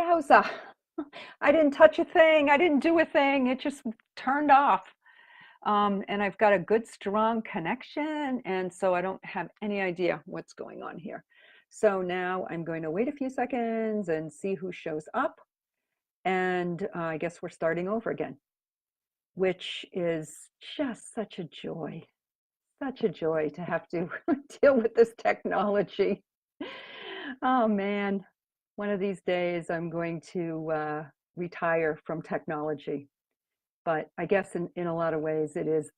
Yowza. I didn't touch a thing. I didn't do a thing. It just turned off. And I've got a good, strong connection. And so I don't have any idea what's going on here. So now I'm going to wait a few seconds and see who shows up. And I guess we're starting over again, which is just such a joy to have to deal with this technology. Oh man, one of these days I'm going to retire from technology. But I guess in a lot of ways it is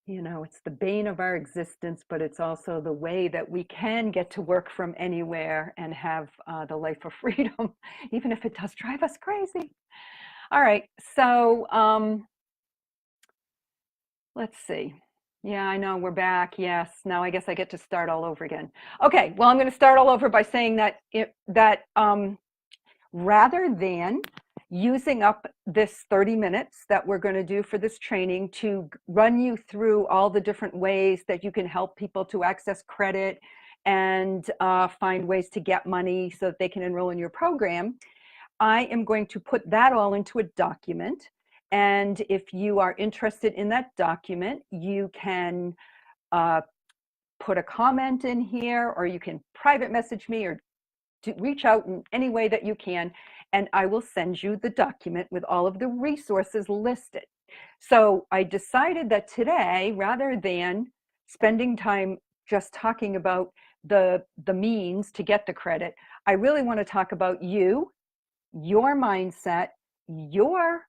it's the bane of our existence, but it's also the way that we can get to work from anywhere and have the life of freedom, even if it does drive us crazy. All right, so let's see. Yeah, I know we're back. Yes, now I guess I get to start all over again. Okay, well, I'm going to start all over by saying that rather than using up this 30 minutes that we're going to do for this training to run you through all the different ways that you can help people to access credit and find ways to get money so that they can enroll in your program, I am going to put that all into a document. And if you are interested in that document, you can put a comment in here, or you can private message me, or to reach out in any way that you can, and I will send you the document with all of the resources listed. So I decided that today, rather than spending time just talking about the means to get the credit, I really want to talk about you, your mindset, your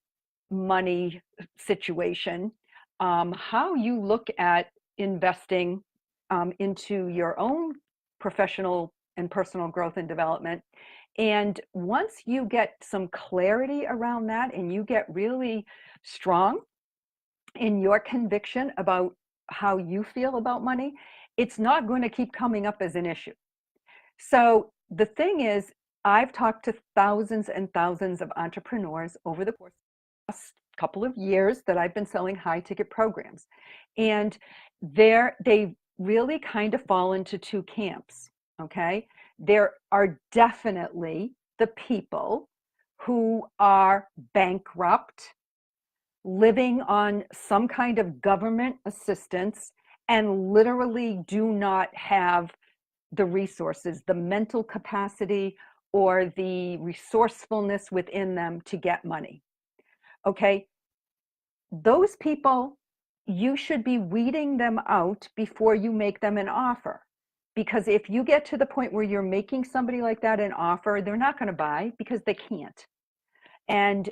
money situation, how you look at investing into your own professional and personal growth and development. And once you get some clarity around that and you get really strong in your conviction about how you feel about money, it's not going to keep coming up as an issue. So the thing is, I've talked to thousands and thousands of entrepreneurs over the course of the last couple of years that I've been selling high ticket programs. And they really kind of fall into two camps, okay? There are definitely the people who are bankrupt, living on some kind of government assistance, and literally do not have the resources, the mental capacity, or the resourcefulness within them to get money. Okay, those people, you should be weeding them out before you make them an offer. Because if you get to the point where you're making somebody like that an offer, they're not going to buy because they can't. And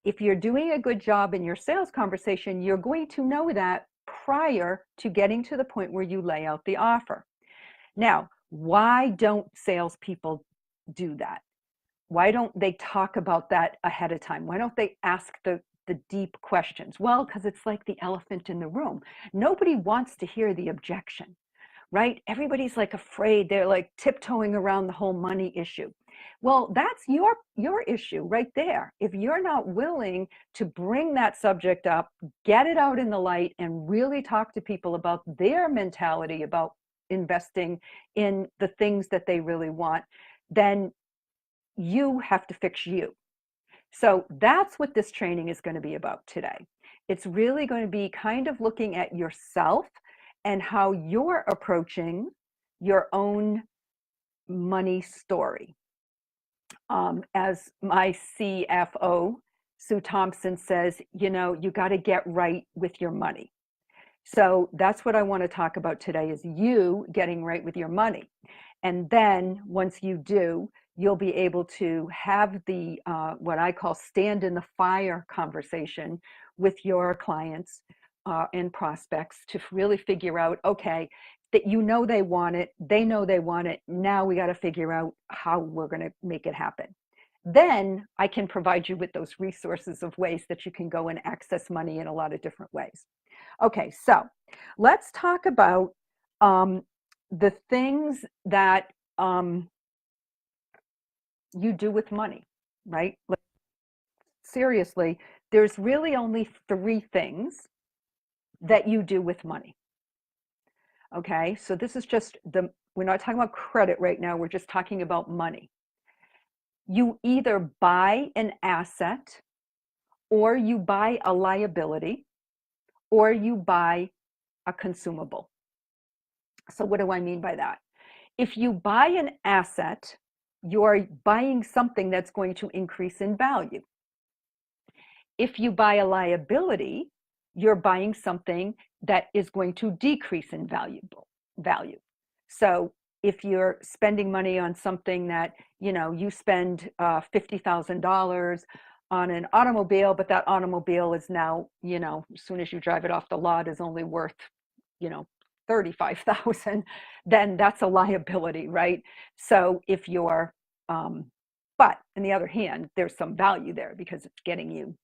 if you're doing a good job in your sales conversation, you're going to know that prior to getting to the point where you lay out the offer. Now, why don't salespeople do that? Why don't they talk about that ahead of time? Why don't they ask the deep questions? Well, because it's like the elephant in the room. Nobody wants to hear the objection, right? Everybody's like afraid. They're like tiptoeing around the whole money issue. Well, that's your issue right there. If you're not willing to bring that subject up, get it out in the light, and really talk to people about their mentality about investing in the things that they really want, then you have to fix you. So that's what this training is going to be about today. It's really going to be kind of looking at yourself and how you're approaching your own money story. As my CFO, Sue Thompson, says, you got to get right with your money. So that's what I want to talk about today, is you getting right with your money. And then once you do, you'll be able to have the what I call stand in the fire conversation with your clients and prospects to really figure out, okay, that they want it, they know they want it. Now we got to figure out how we're going to make it happen. Then I can provide you with those resources of ways that you can go and access money in a lot of different ways. Okay, so let's talk about the things that you do with money, right? Like, seriously, there's really only 3 things that you do with money. Okay, so this is just we're not talking about credit right now, we're just talking about money. You either buy an asset, or you buy a liability, or you buy a consumable. So what do I mean by that? If you buy an asset, you're buying something that's going to increase in value. If you buy a liability, you're buying something that is going to decrease in value. So if you're spending money on something that, you spend $50,000 on an automobile, but that automobile is now, as soon as you drive it off the lot, is only worth, you know, 35,000, then that's a liability, right? So if you're, but on the other hand, there's some value there because it's getting you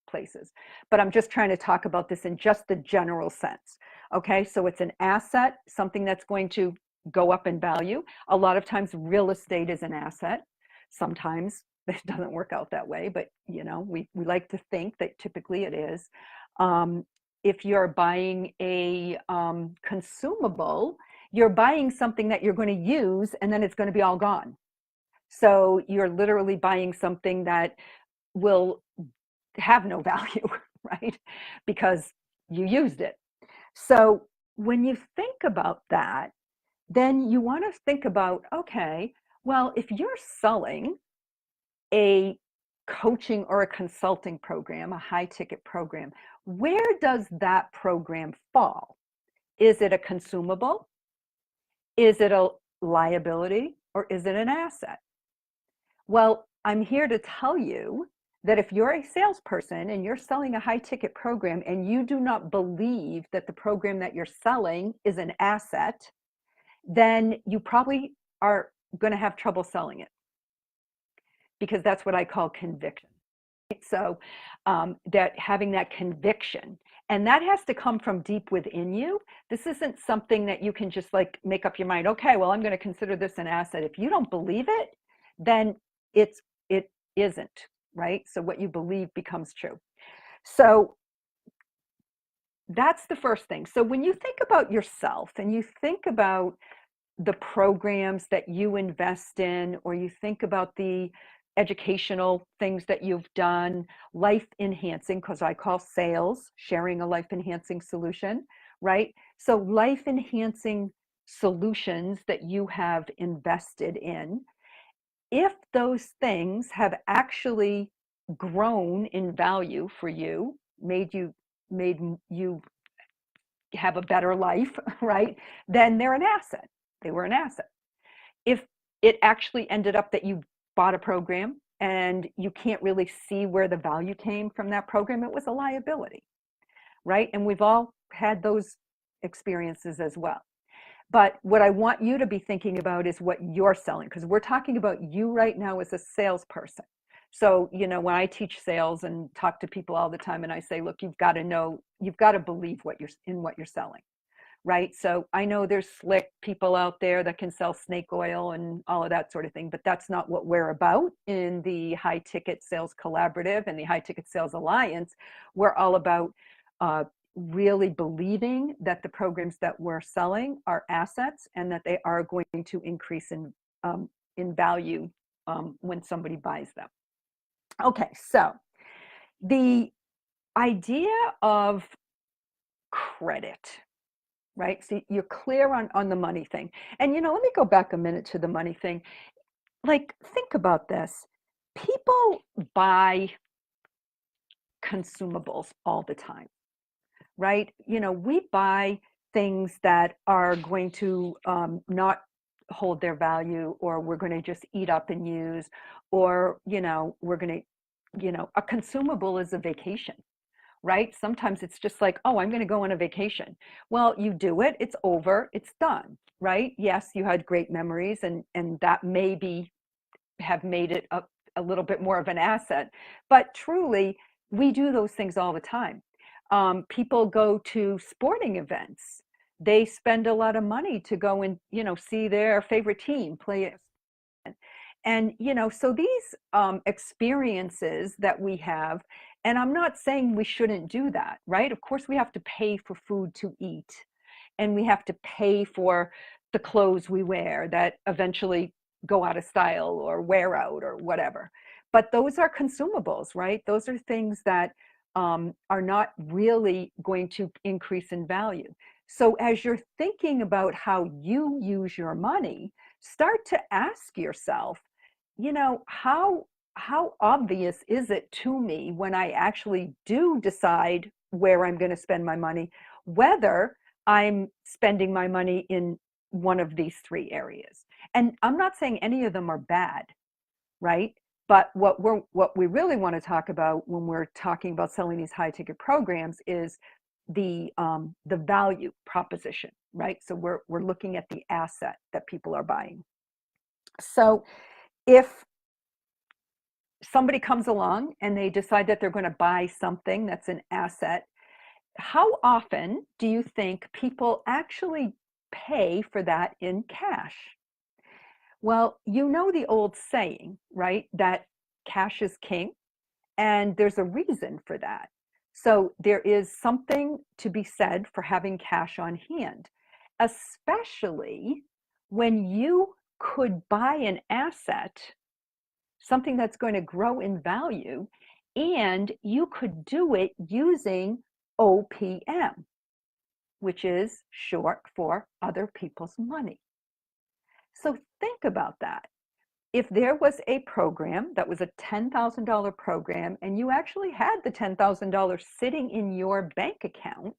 places. But I'm just trying to talk about this in just the general sense. Okay, so it's an asset, something that's going to go up in value. A lot of times real estate is an asset. Sometimes it doesn't work out that way, but we like to think that typically it is. If you're buying a consumable, you're buying something that you're going to use and then it's going to be all gone. So you're literally buying something that will have no value, right? Because you used it. So when you think about that, then you want to think about, okay, well, if you're selling a coaching or a consulting program, a high ticket program, where does that program fall? Is it a consumable? Is it a liability? Or is it an asset? Well, I'm here to tell you that if you're a salesperson and you're selling a high ticket program and you do not believe that the program that you're selling is an asset, then you probably are going to have trouble selling it, because that's what I call conviction. So that having that conviction, and that has to come from deep within you. This isn't something that you can just like make up your mind, okay, well, I'm going to consider this an asset. If you don't believe it, then it isn't, right? So what you believe becomes true. So that's the first thing. So when you think about yourself and you think about the programs that you invest in, or you think about the educational things that you've done, life enhancing, because I call sales sharing a life enhancing solution, right? So life enhancing solutions that you have invested in, if those things have actually grown in value for you, made you have a better life, right? Then they're an asset. They were an asset. If it actually ended up that you bought a program and you can't really see where the value came from that program, it was a liability, right? And we've all had those experiences as well. But what I want you to be thinking about is what you're selling, because we're talking about you right now as a salesperson. So, when I teach sales and talk to people all the time, and I say, look, you've got to believe what you're selling, right? So I know there's slick people out there that can sell snake oil and all of that sort of thing, but that's not what we're about in the High Ticket Sales Collaborative and the High Ticket Sales Alliance. We're all about really believing that the programs that we're selling are assets and that they are going to increase in value when somebody buys them. Okay, so the idea of credit, right? So you're clear on the money thing. And let me go back a minute to the money thing. Like, think about this. People buy consumables all the time, right? We buy things that are going to not hold their value, or we're going to just eat up and use, or, we're going to, a consumable is a vacation, right? Sometimes it's just like, oh, I'm going to go on a vacation. Well, you do it, it's over, it's done, right? Yes, you had great memories, and that maybe have made it a little bit more of an asset. But truly, we do those things all the time. People go to sporting events. They spend a lot of money to go and, see their favorite team play it. And, so these experiences that we have, and I'm not saying we shouldn't do that, right? Of course, we have to pay for food to eat, and we have to pay for the clothes we wear that eventually, go out of style or wear out or whatever. But those are consumables, right? Those are things that are not really going to increase in value. So as you're thinking about how you use your money, start to ask yourself, how obvious is it to me when I actually do decide where I'm going to spend my money, whether I'm spending my money in one of these three areas. And I'm not saying any of them are bad, right? But what we really want to talk about when we're talking about selling these high ticket programs is the value proposition, right? So we're looking at the asset that people are buying. So if somebody comes along and they decide that they're going to buy something that's an asset, how often do you think people actually pay for that in cash? Well, you know the old saying, right? That cash is king, and there's a reason for that. So there is something to be said for having cash on hand, especially when you could buy an asset, something that's going to grow in value, and you could do it using OPM, which is short for other people's money. So think about that. If there was a program that was a $10,000 program and you actually had the $10,000 sitting in your bank account,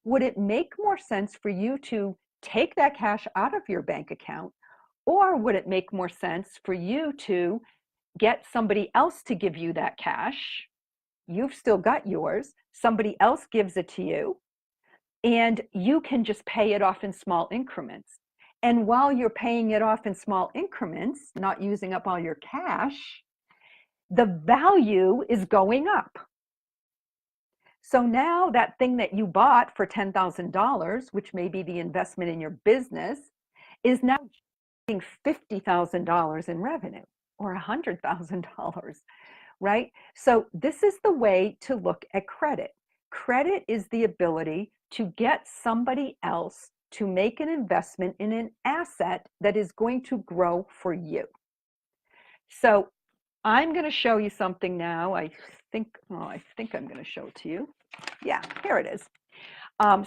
would it make more sense for you to take that cash out of your bank account? Or would it make more sense for you to get somebody else to give you that cash? You've still got yours. Somebody else gives it to you, and you can just pay it off in small increments. And while you're paying it off in small increments, not using up all your cash, the value is going up. So now that thing that you bought for $10,000, which may be the investment in your business, is now getting $50,000 in revenue or $100,000, right? So this is the way to look at credit. Credit is the ability to get somebody else to make an investment in an asset that is going to grow for you. So I'm going to show you something now. I think I'm going to show it to you. Yeah, here it is.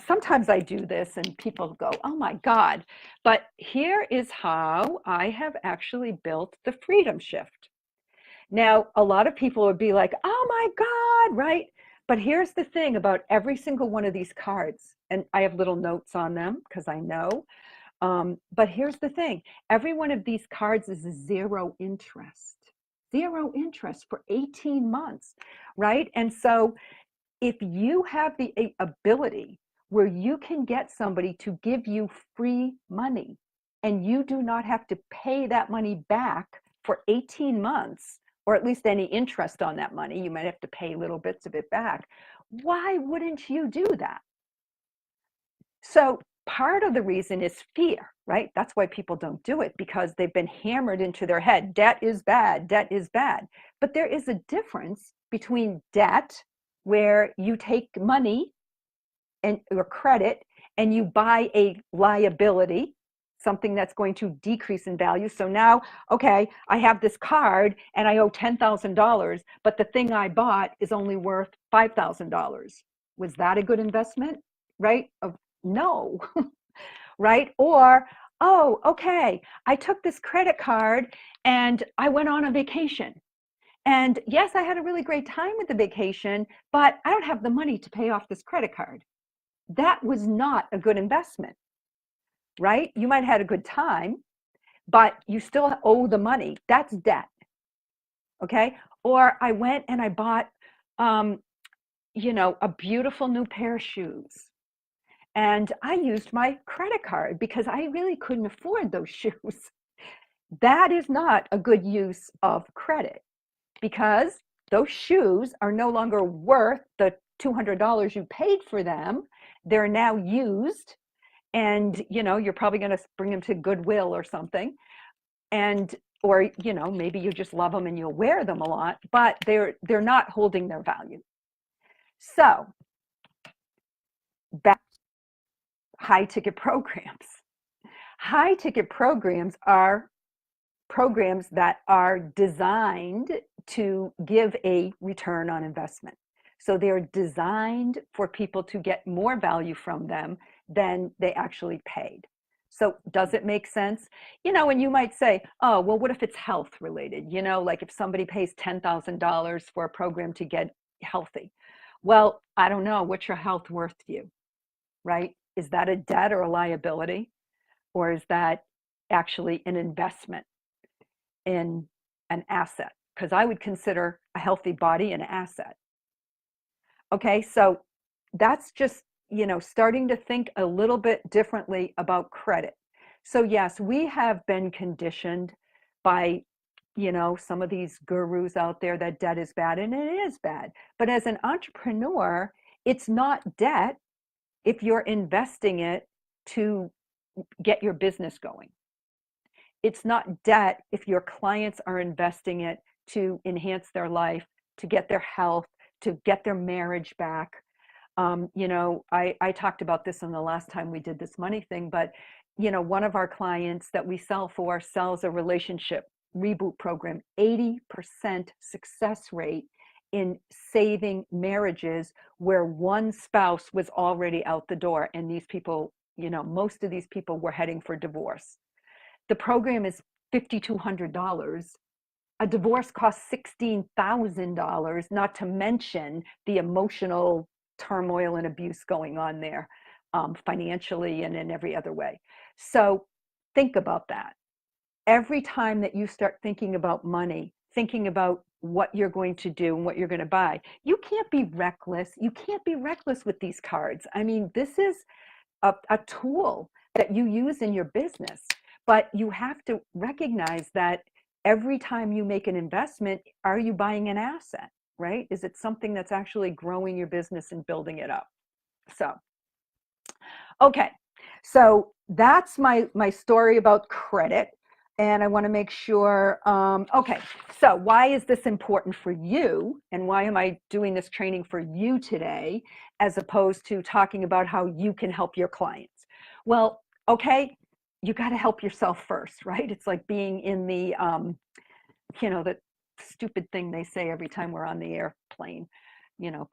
Sometimes I do this and people go, oh my God. But here is how I have actually built the Freedom Shift. Now, a lot of people would be like, oh my God, right? But here's the thing about every single one of these cards, and I have little notes on them because I know. But here's the thing. Every one of these cards is zero interest for 18 months, right? And so if you have the ability where you can get somebody to give you free money and you do not have to pay that money back for 18 months, or at least any interest on that money, you might have to pay little bits of it back. Why wouldn't you do that? So part of the reason is fear, right? That's why people don't do it, because they've been hammered into their head. Debt is bad, debt is bad. But there is a difference between debt, where you take money and or credit and you buy a liability, something that's going to decrease in value. So now, okay, I have this card and I owe $10,000, but the thing I bought is only worth $5,000. Was that a good investment? Right? No, right? Or, oh, okay, I took this credit card and I went on a vacation. And yes, I had a really great time with the vacation, but I don't have the money to pay off this credit card. That was not a good investment, right? You might have had a good time, but you still owe the money. That's debt, okay? Or I went and I bought, a beautiful new pair of shoes. And I used my credit card because I really couldn't afford those shoes. That is not a good use of credit, because those shoes are no longer worth the $200 you paid for them. They're now used, and you're probably going to bring them to Goodwill or something, or maybe you just love them and you'll wear them a lot, but they're not holding their value. So back to high ticket programs. High ticket programs are programs that are designed to give a return on investment. So they're designed for people to get more value from them than they actually paid. So does it make sense? And you might say, oh, well, what if it's health related? Like if somebody pays $10,000 for a program to get healthy. Well, I don't know. What's your health worth to you, right? Is that a debt or a liability? Or is that actually an investment in an asset? Because I would consider a healthy body an asset. Okay, so that's just, starting to think a little bit differently about credit. So yes, we have been conditioned by, some of these gurus out there that debt is bad, and it is bad. But as an entrepreneur, it's not debt if you're investing it to get your business going. It's not debt if your clients are investing it to enhance their life, to get their health, to get their marriage back. I talked about this in the last time we did this money thing, but one of our clients that we sell for sells a relationship reboot program, 80% success rate in saving marriages where one spouse was already out the door, and these people, most of these people were heading for divorce. The program is $5,200. A divorce costs $16,000, not to mention the emotional turmoil and abuse going on there, financially and in every other way. So think about that. Every time that you start thinking about money, thinking about what you're going to do and what you're going to buy, you can't be reckless. You can't be reckless with these cards. I mean, this is a tool that you use in your business, but you have to recognize that every time you make an investment, are you buying an asset, right? Is it something that's actually growing your business and building it up? So, okay. So that's my story about credit. And I want to make sure, okay, so why is this important for you? And why am I doing this training for you today, as opposed to talking about how you can help your clients? Well, okay, you got to help yourself first, right? It's like being in the stupid thing they say every time we're on the airplane.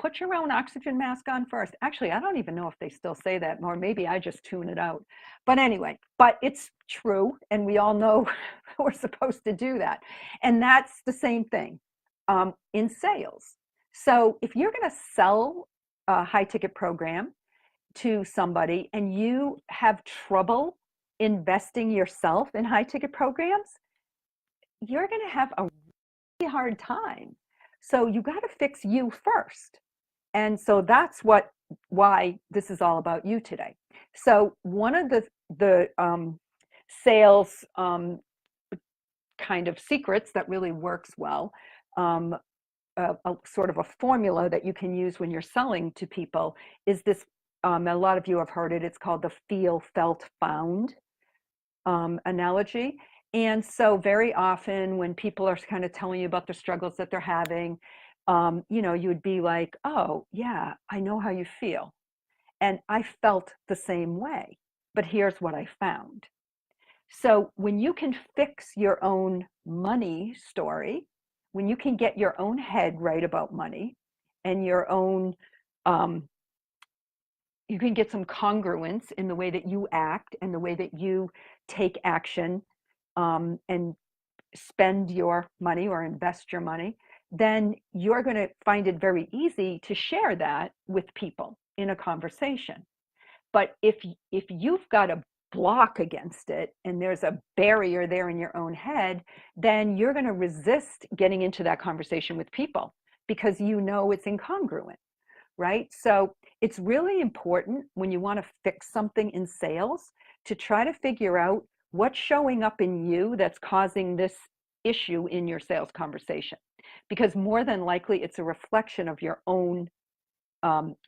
Put your own oxygen mask on first. Actually, I don't even know if they still say that, or maybe I just tune it out. But anyway, but it's true, and we all know we're supposed to do that. And that's the same thing in sales. So if you're going to sell a high ticket program to somebody and you have trouble investing yourself in high ticket programs, you're going to have a really hard time. So you got to fix you first. And so that's why this is all about you today. So one of the sales kind of secrets that really works well, a sort of a formula that you can use when you're selling to people, is this. A lot of you have heard it. It's called the feel, felt, found analogy. And so very often when people are kind of telling you about the struggles that they're having, you would be like, oh, yeah, I know how you feel. And I felt the same way, but here's what I found. So when you can fix your own money story, when you can get your own head right about money and your own, you can get some congruence in the way that you act and the way that you take action, and spend your money or invest your money, then you're going to find it very easy to share that with people in a conversation. But if you've got a block against it and there's a barrier there in your own head, then you're going to resist getting into that conversation with people because it's incongruent, right? So it's really important when you want to fix something in sales to try to figure out what's showing up in you that's causing this issue in your sales conversation, because more than likely it's a reflection of your own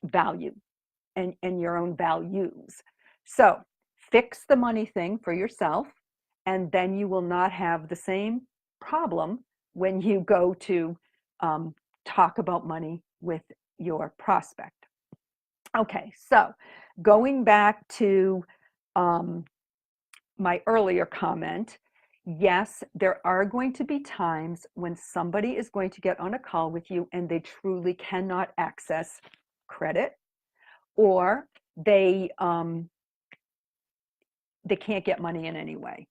value and your own values. So fix the money thing for yourself, and then you will not have the same problem when you go to talk about money with your prospect. Okay, so going back to my earlier comment, Yes, there are going to be times when somebody is going to get on a call with you and they truly cannot access credit, or they can't get money in any way.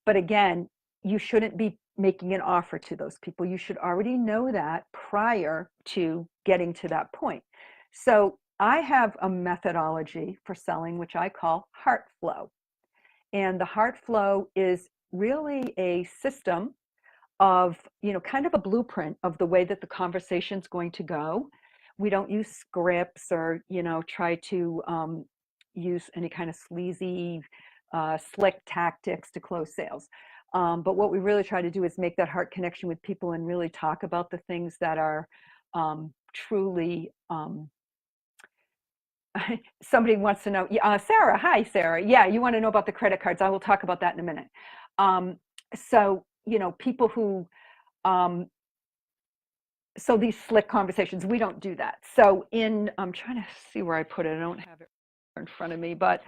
But again, you shouldn't be making an offer to those people. You should already know that prior to getting to that point. So I have a methodology for selling, which I call heart flow. And the heart flow is really a system of, kind of a blueprint of the way that the conversation's going to go. We don't use scripts or, try to use any kind of sleazy, slick tactics to close sales. But what we really try to do is make that heart connection with people and really talk about the things that are truly. Somebody wants to know, Sarah, hi, Sarah. Yeah, you want to know about the credit cards. I will talk about that in a minute. So, people who, um, so these slick conversations, we don't do that. So I'm trying to see where I put it. I don't have it in front of me, but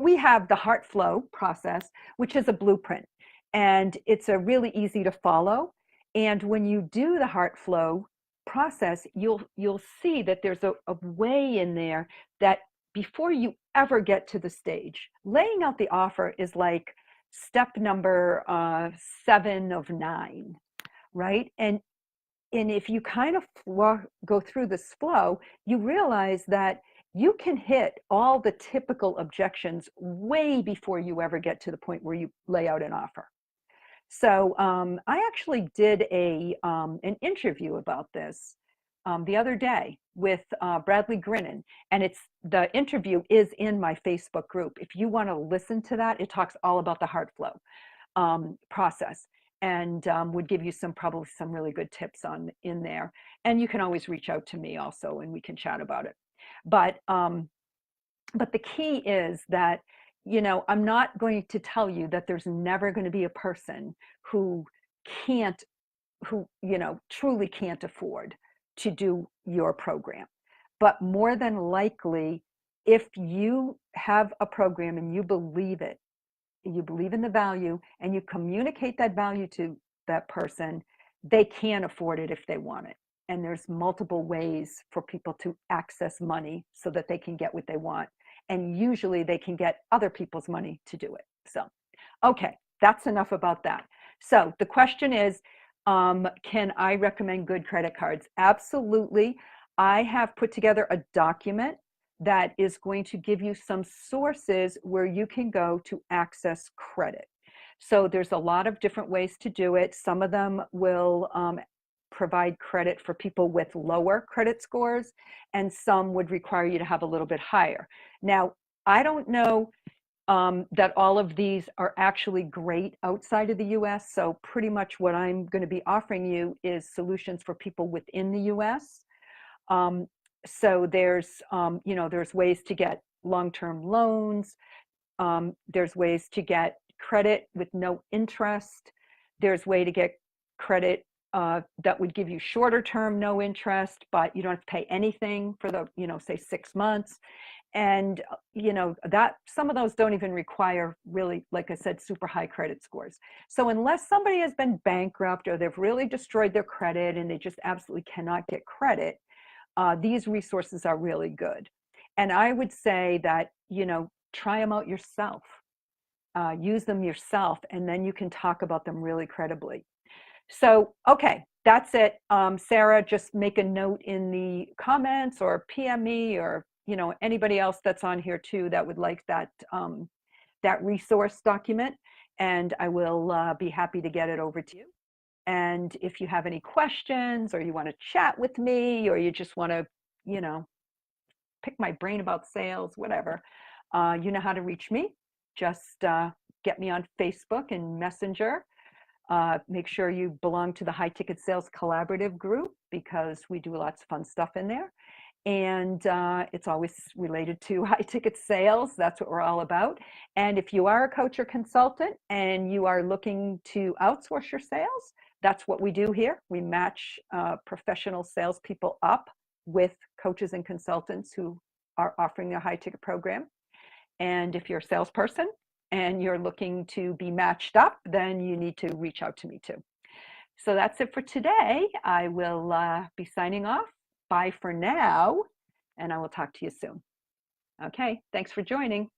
we have the heart flow process, which is a blueprint, and it's a really easy to follow. And when you do the heart flow process, you'll see that there's a way in there that before you ever get to the stage, laying out the offer is like step number 7 of 9, right? And if you kind of go through this flow, you realize that you can hit all the typical objections way before you ever get to the point where you lay out an offer. So I actually did an interview about this the other day with Bradley Grinnan, and the interview is in my Facebook group. If you want to listen to that, it talks all about the heart flow process, and would give you probably some really good tips in there. And you can always reach out to me also, and we can chat about it. But the key is that, I'm not going to tell you that there's never going to be a person who can't, truly can't afford to do your program. But more than likely, if you have a program and you believe it, you believe in the value, and you communicate that value to that person, they can afford it if they want it. And there's multiple ways for people to access money so that they can get what they want. And usually they can get other people's money to do it. So, okay, that's enough about that. So the question is, can I recommend good credit cards? Absolutely. I have put together a document that is going to give you some sources where you can go to access credit. So there's a lot of different ways to do it. Some of them will provide credit for people with lower credit scores, and some would require you to have a little bit higher. Now, I don't know that all of these are actually great outside of the US. So pretty much what I'm going to be offering you is solutions for people within the US. So there's ways to get long-term loans. There's ways to get credit with no interest. There's way to get credit that would give you shorter term, no interest, but you don't have to pay anything for the, say 6 months. And, that some of those don't even require really, like I said, super high credit scores. So unless somebody has been bankrupt or they've really destroyed their credit and they just absolutely cannot get credit, these resources are really good. And I would say that, try them out yourself, use them yourself, and then you can talk about them really credibly. So, okay, that's it. Sarah, just make a note in the comments or PM me, or, anybody else that's on here too that would like that resource document, and I will be happy to get it over to you. And if you have any questions, or you want to chat with me, or you just want to, pick my brain about sales, whatever, you know how to reach me. Just get me on Facebook and Messenger. Make sure you belong to the High Ticket Sales Collaborative group, because we do lots of fun stuff in there. And it's always related to high ticket sales. That's what we're all about. And if you are a coach or consultant and you are looking to outsource your sales, that's what we do here. We match professional salespeople up with coaches and consultants who are offering a high ticket program. And if you're a salesperson and you're looking to be matched up, then you need to reach out to me too. So that's it for today. I will be signing off. Bye for now, and I will talk to you soon. Okay, thanks for joining.